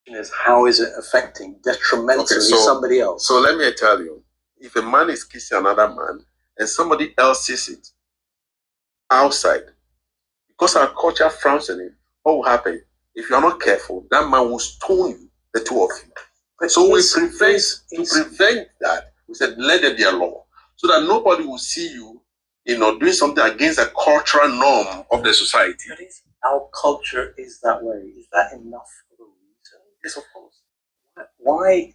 Is how is it affecting detrimentally somebody else? So let me tell you, if a man is kissing another man and somebody else sees it outside, because our culture frowns on it, what will happen? If you are not careful, that man will stone you, the two of you. But so to prevent that, we said let there be a law so that nobody will see you, doing something against the cultural norm of the society. But our culture is that way. Is that enough of a reason? Yes, of course. Why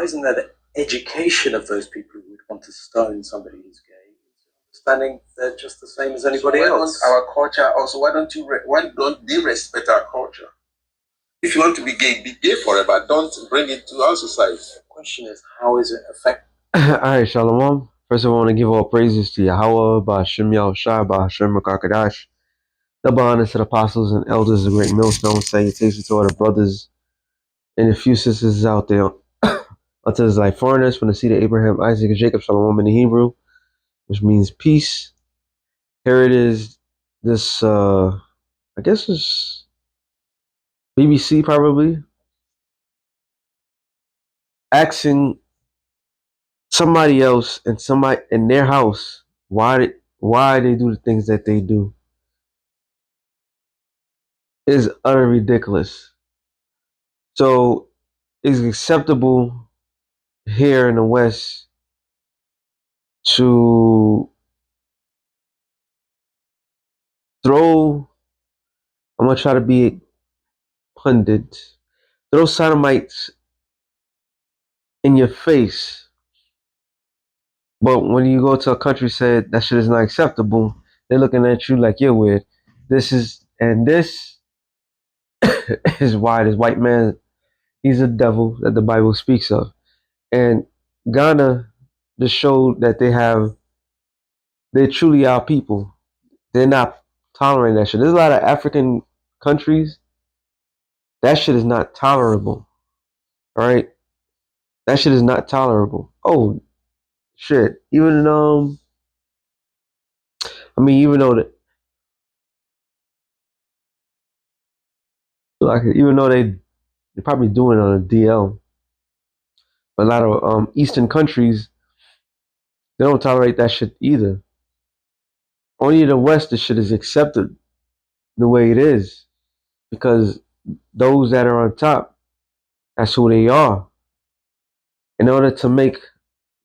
isn't there the education of those people who would want to stone somebody who's gay? Understanding they're just the same as anybody else. Our culture also. Why don't they respect our culture? If you want to be gay forever. Don't bring it to our society. The question is, how is it affect? All right, Shalom. First of all, I want to give all praises to Yahweh, Ba'ashem Yahushua, Ba'ashem Rakakadash. Double honors to the apostles and elders of the great millstone. Salutations to all the brothers and a few sisters out there. Unto his like foreigners from the seed of Abraham, Isaac, and Jacob, Shalom in the Hebrew, which means peace. Here it is. This, I guess it's BBC probably, asking somebody else and somebody in their house why they do the things that they do is utterly ridiculous. So it's acceptable here in the West to throw, I'm gonna try to be pundit, throw sodomites in your face. But when you go to a country said that shit is not acceptable, they're looking at you like you're weird. This is why this white man, he's a devil that the Bible speaks of. And Ghana just showed that they truly are people. They're not tolerating that shit. There's a lot of African countries, that shit is not tolerable. All right? That shit is not tolerable. Oh, shit. Even though they're probably doing it on a DL, but a lot of Eastern countries, they don't tolerate that shit either. Only in the West, the shit is accepted the way it is because those that are on top, that's who they are. In order to make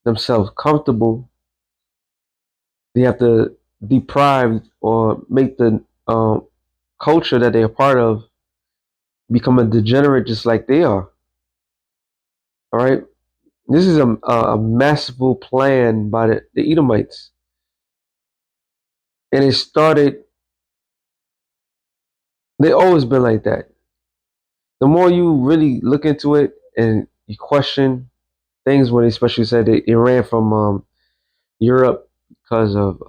themselves comfortable, they have to deprive or make the culture that they're a part of become a degenerate just like they are. All right? This is a masterful plan by the Edomites. And it started, they always been like that. The more you really look into it and you question things, when especially said they ran from Europe because of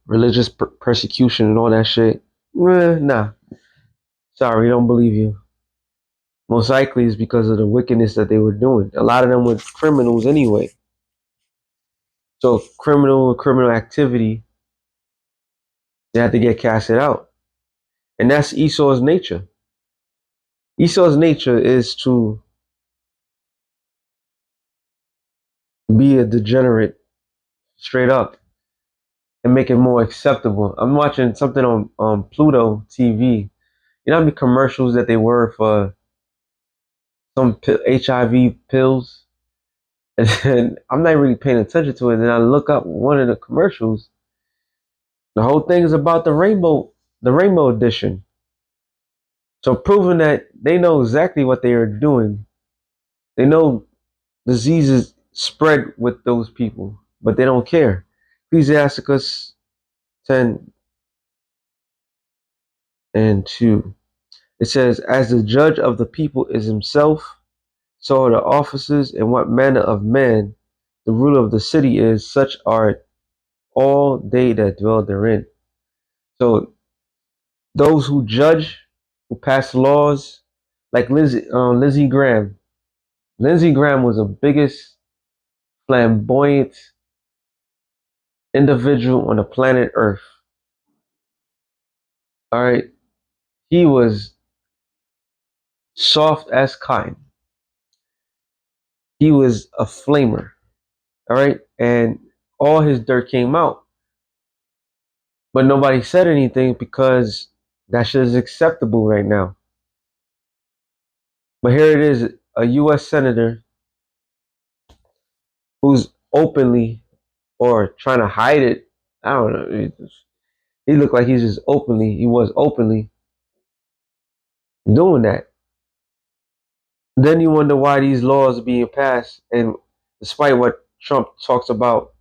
religious persecution and all that shit. Nah, sorry, don't believe you. Most likely it's because of the wickedness that they were doing. A lot of them were criminals anyway. So criminal activity, they had to get casted out. And that's Esau's nature. Esau's nature is to be a degenerate straight up and make it more acceptable. I'm watching something on Pluto TV. You know how many commercials that they were for some HIV pills? And then I'm not really paying attention to it. And then I look up one of the commercials. The whole thing is about the rainbow edition. So proving that they know exactly what they are doing. They know diseases spread with those people, but they don't care. Ecclesiasticus 10 and 2. It says, as the judge of the people is himself, so are the officers, and what manner of man the ruler of the city is, such are all they that dwell therein. So those who judge, who pass laws, like Lindsey Graham. Lindsey Graham was the biggest flamboyant individual on the planet Earth. All right, he was soft as cotton. He was a flamer, all right, and all his dirt came out, but nobody said anything because that shit is acceptable right now. But here it is, a U.S. senator who's openly or trying to hide it. I don't know. He looked like he's just openly. He was openly doing that. Then you wonder why these laws are being passed, and despite what Trump talks about,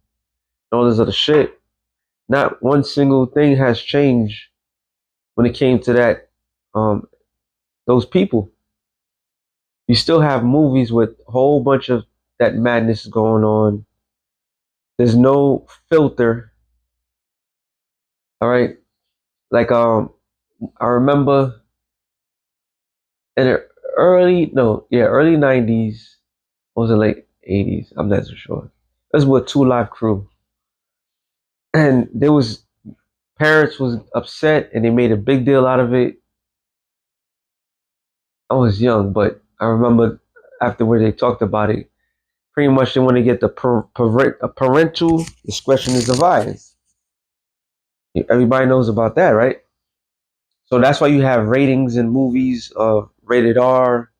and all this other shit, not one single thing has changed when it came to that. Um, those people. You still have movies with a whole bunch of that madness going on. There's no filter. All right, like I remember in the early '90s, or was it late '80s? I'm not so sure. It was with Two Live Crew, and there was parents was upset, and they made a big deal out of it. I was young, but I remember afterward they talked about it. Pretty much, they want to get the parental discretion is advised. Everybody knows about that, right? So that's why you have ratings in movies of rated R,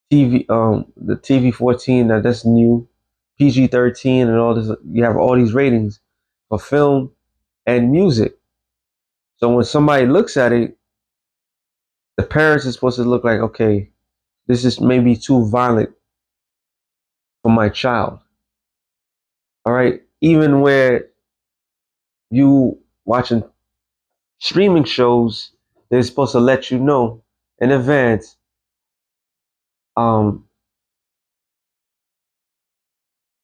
TV, the TV 14 that's new, PG 13, and all this. You have all these ratings for film and music. So when somebody looks at it, the parents is supposed to look like, okay, this is maybe too violent for my child. All right, even where you watching streaming shows, they're supposed to let you know in advance. Um,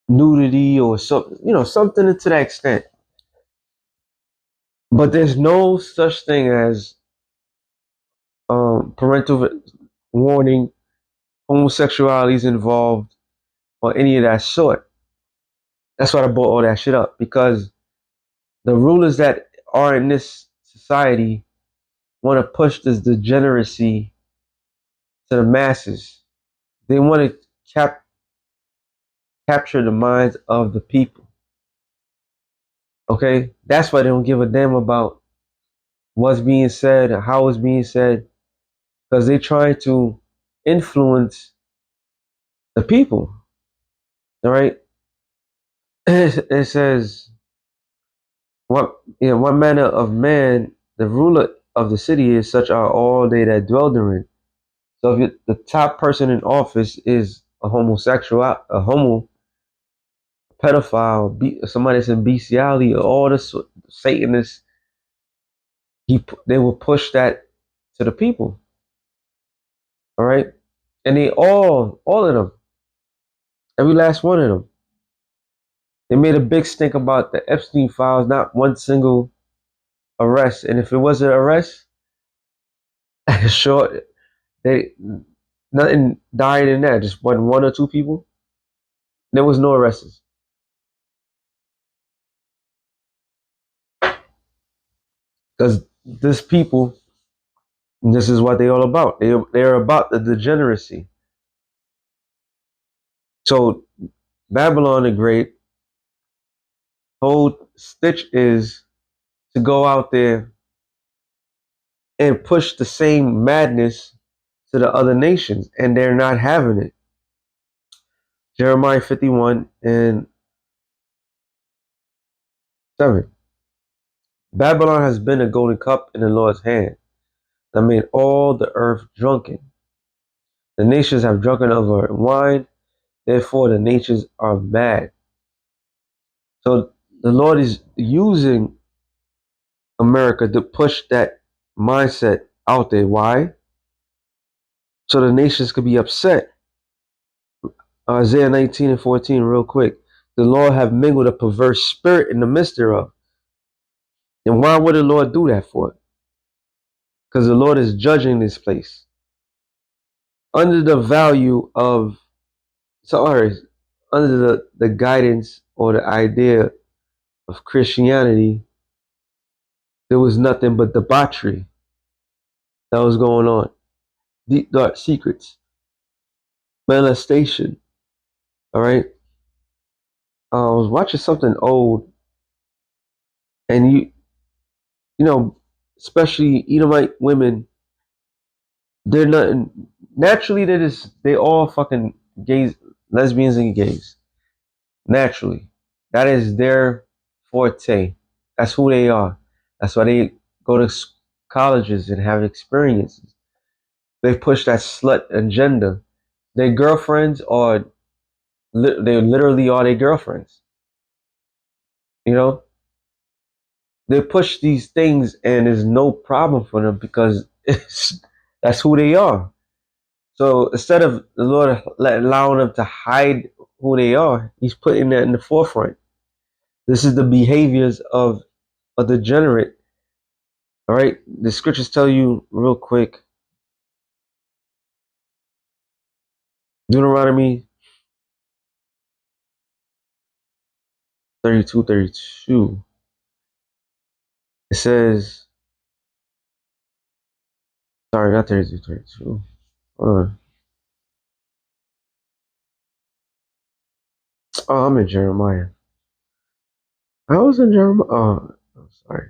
Nudity or something, something to that extent. But there's no such thing as parental warning, homosexuality is involved, or any of that sort. That's why I brought all that shit up, because the rulers that are in this society want to push this degeneracy to the masses. They want to capture the minds of the people. Okay, that's why they don't give a damn about what's being said and how it's being said, because they try to influence the people. All right. It says, what manner of man the ruler of the city is, such are all they that dwell therein. So if the top person in office is a homosexual, a homo, pedophile, somebody that's in bestiality, or all this Satanists, they will push that to the people. All right. And they all of them, every last one of them. They made a big stink about the Epstein files, not one single arrest. And if it was an arrest, sure, they nothing died in that. Just one or two people. There was no arrests because this people, this is what they all about. They're about the degeneracy. So Babylon the Great, whole stitch is to go out there and push the same madness to the other nations, and they're not having it. Jeremiah 51 and 7. Babylon has been a golden cup in the Lord's hand that made all the earth drunken. The nations have drunken of her wine, therefore the nations are mad. So the Lord is using America to push that mindset out there. Why? So the nations could be upset. Isaiah 19 and 14, real quick. The Lord have mingled a perverse spirit in the midst thereof. And why would the Lord do that for? Because the Lord is judging this place. Under the value of, sorry, under the guidance or the idea of Christianity, there was nothing but debauchery that was going on. deep dark secrets, molestation. All right. I was watching something old, and you know, especially Edomite women, they're not naturally. They all fucking gays, lesbians, and gays. Naturally, that is their forte. That's who they are. That's why they go to colleges and have experiences. They push that slut agenda. Their girlfriends are they literally are their girlfriends. You know, they push these things, and there's no problem for them because that's who they are. So instead of the Lord allowing them to hide who they are, He's putting that in the forefront. This is the behaviors of a degenerate. All right, the scriptures tell you real quick. Deuteronomy 32:32. It says, sorry, not 32:32. Hold on. Oh, I'm in Jeremiah. I was in Jeremiah. Oh, I'm sorry.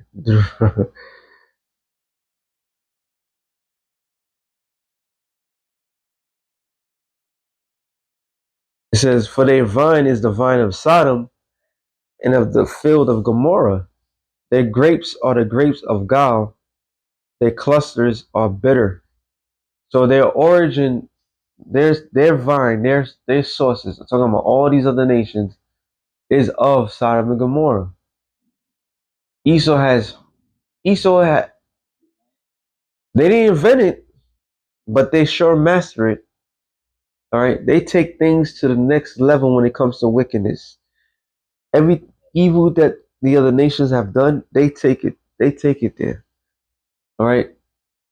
It says, for their vine is the vine of Sodom and of the field of Gomorrah. Their grapes are the grapes of Gal. Their clusters are bitter. So their origin, their vine, their sources, I'm talking about all these other nations, is of Sodom and Gomorrah. Esau has, Esau had, they didn't invent it, but they sure master it. All right. They take things to the next level when it comes to wickedness. Every evil that the other nations have done, they take it there. All right.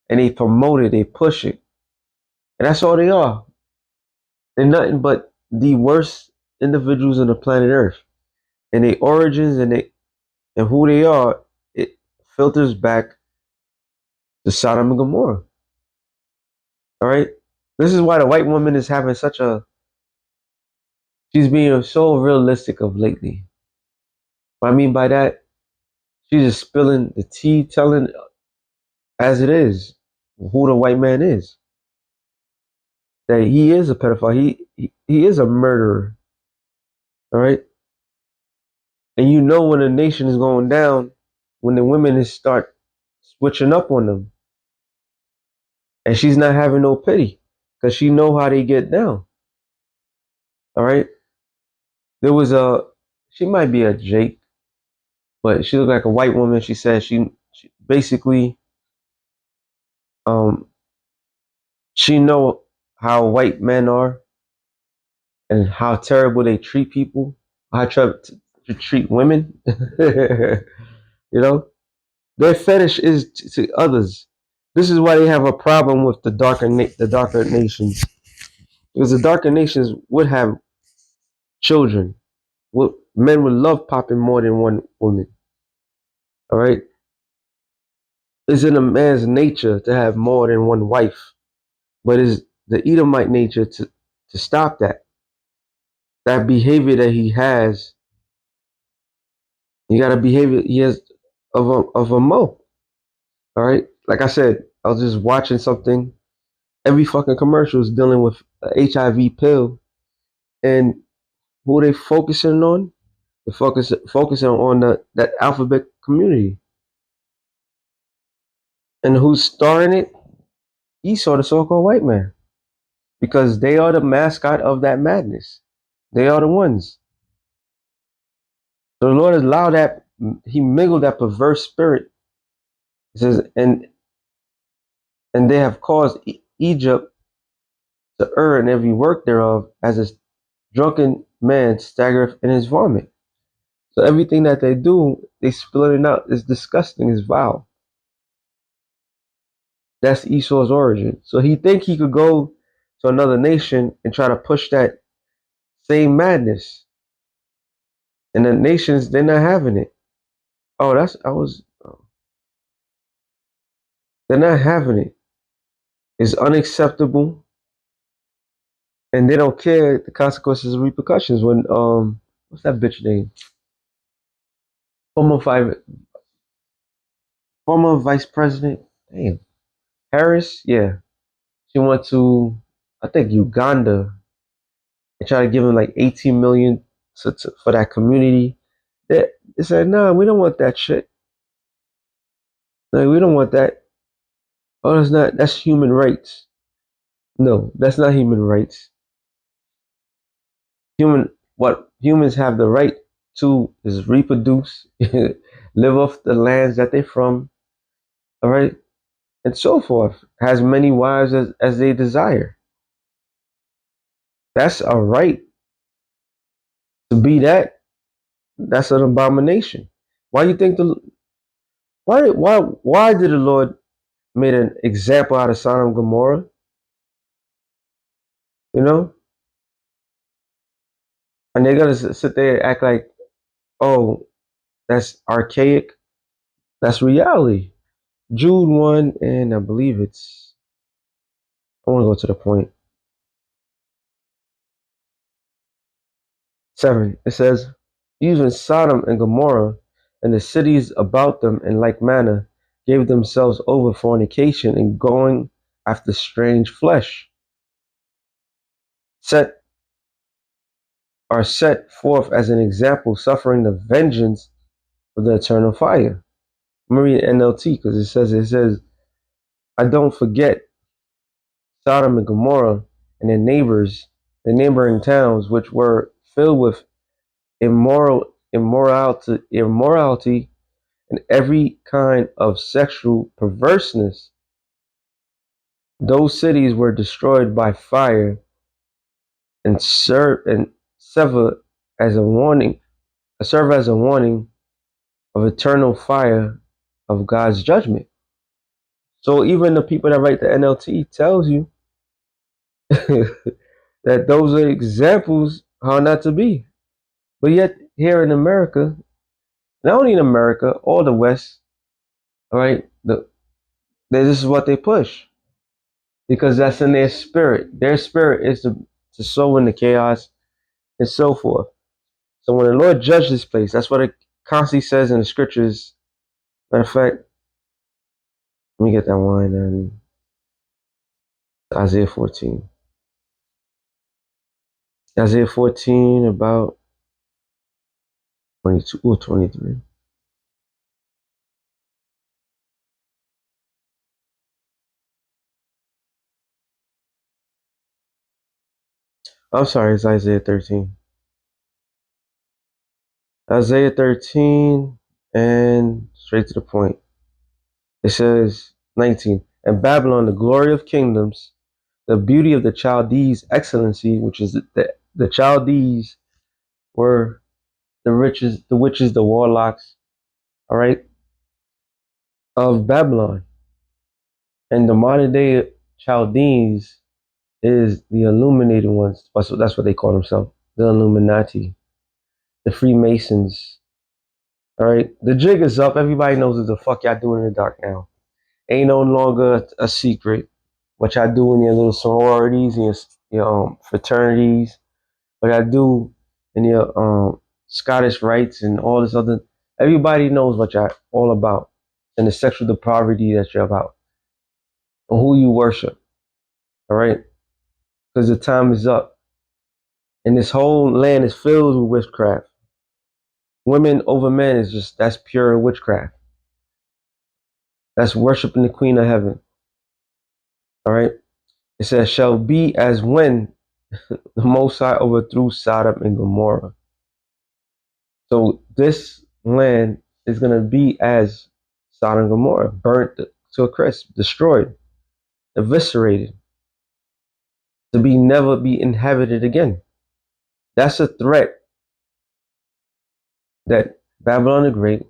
And they promote it, they push it. And that's all they are. They're nothing but the worst individuals on the planet Earth. And their origins and who they are, it filters back to Sodom and Gomorrah. All right. This is why the white woman is having such a, she's being so realistic of lately. What I mean by that, she's just spilling the tea, telling as it is who the white man is. That he is a pedophile. He is a murderer. All right. And you know when a nation is going down, when the women is start switching up on them, and she's not having no pity because she know how they get down. All right. There was a, she might be a Jake, but she looked like a white woman. She said she basically um she know how white men are and how terrible they treat people, how to treat women. You know, their fetish is to others. This is why they have a problem with the darker nations, because the darker nations would have children. Men would love popping more than one woman. All right, it's in a man's nature to have more than one wife, but it's the Edomite nature to stop that behavior that he has. You got a behavior he has of a mo. All right. Like I said, I was just watching something. Every fucking commercial is dealing with a HIV pill, and who they focusing on? They focusing on that alphabet community, and who's starring it? Esau, the so-called white man, because they are the mascot of that madness. They are the ones. So the Lord has allowed that He mingled that perverse spirit. It says, and they have caused Egypt to err in every work thereof, as a drunken man staggereth in his vomit. So everything that they do, they split it out. It's disgusting. It's vile. That's Esau's origin. So he think he could go to another nation and try to push that same madness, and the nations they're not having it. Oh, that's I was. They're not having it. is unacceptable, and they don't care the consequences and repercussions. When what's that bitch name? Former vice former vice president, damn, Harris, yeah, she went to I think Uganda and tried to give him like 18 million for that community. They said, nah, we don't want that shit. Like, we don't want that. Oh, that's human rights. No, that's not human rights. What humans have the right to is reproduce, live off the lands that they're from, all right, and so forth. Has many wives as they desire. That's a right to be that. That's an abomination. Why you think the why did the Lord made an example out of Sodom and Gomorrah? You know, and they're gonna sit there and act like, oh, that's archaic. That's reality. Jude 1, and I believe I want to go to the point. 7. It says, even Sodom and Gomorrah and the cities about them in like manner gave themselves over fornication and going after strange flesh. Are set forth as an example, suffering the vengeance of the eternal fire. I'm gonna read NLT because it says, I don't forget Sodom and Gomorrah and their neighbors, the neighboring towns, which were filled with immorality and every kind of sexual perverseness. Those cities were destroyed by fire and serve as a warning of eternal fire of God's judgment. So even the people that write the NLT tells you that those are examples how not to be. But yet here in America, not only in America, all the West, all right, this is what they push because that's in their spirit. Their spirit is to sow in the chaos and so forth. So when the Lord judged this place, that's what it constantly says in the scriptures. Matter of fact, let me get that one in Isaiah 14. Isaiah 14 about 22 or 23. I'm sorry, it's Isaiah 13. Isaiah 13 and straight to the point. It says 19. And Babylon, the glory of kingdoms, the beauty of the Chaldees' excellency, which is the Chaldees were the witches, the warlocks, all right, of Babylon. And the modern day Chaldees is the illuminated ones. That's what they call themselves. The Illuminati, the Freemasons. All right. The jig is up. Everybody knows what the fuck y'all doing in the dark now. Ain't no longer a secret. What y'all do in your little sororities and your fraternities. What y'all do in your Scottish rites and all this other. Everybody knows what y'all all about and the sexual depravity that you're about and who you worship. All right. Because the time is up. And this whole land is filled with witchcraft. Women over men that's pure witchcraft. That's worshiping the Queen of Heaven. All right. It says, shall be as when the Most High overthrew Sodom and Gomorrah. So this land is going to be as Sodom and Gomorrah, burnt to a crisp, destroyed, eviscerated, to be never be inhabited again. That's a threat that Babylon the Great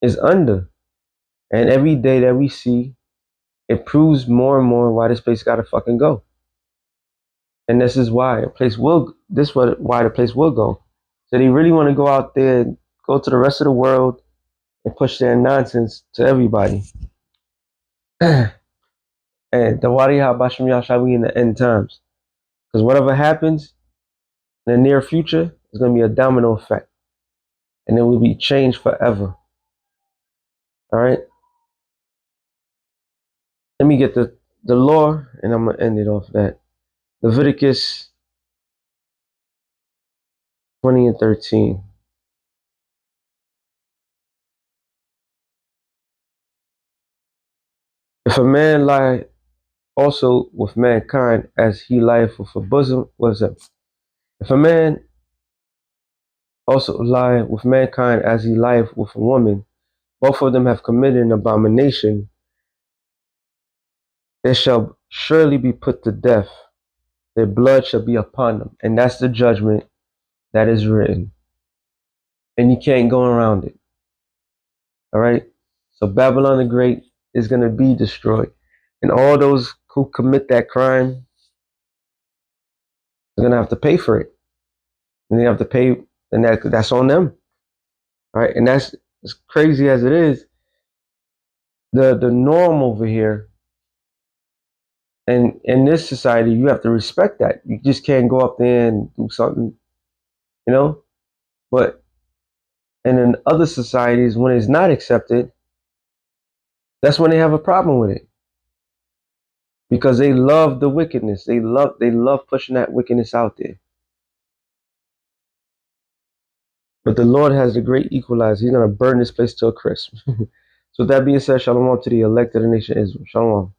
is under. And every day that we see, it proves more and more why this place gotta fucking go. And this is why why the place will go. So they really want to go out there, go to the rest of the world and push their nonsense to everybody. And the Wariha Bashim shall be in the end times. Because whatever happens in the near future is going to be a domino effect. And it will be changed forever. All right? Let me get the law, and I'm going to end it off that. Leviticus 20 and 13. If a man lie also with mankind as he lieth with a bosom, what is that? If a man also lie with mankind as he lieth with a woman, both of them have committed an abomination, they shall surely be put to death. Their blood shall be upon them. And that's the judgment that is written. And you can't go around it. All right? So Babylon the Great is going to be destroyed. And all those who commit that crime are going to have to pay for it. And they have to pay, and that's on them. All right? And that's as crazy as it is. The norm over here, and in this society, you have to respect that. You just can't go up there and do something, you know? But and in other societies, when it's not accepted, that's when they have a problem with it. Because they love the wickedness. They love pushing that wickedness out there. But the Lord has the great equalizer. He's gonna burn this place to a crisp. So with that being said, shalom to the elect of the nation of Israel. Shalom.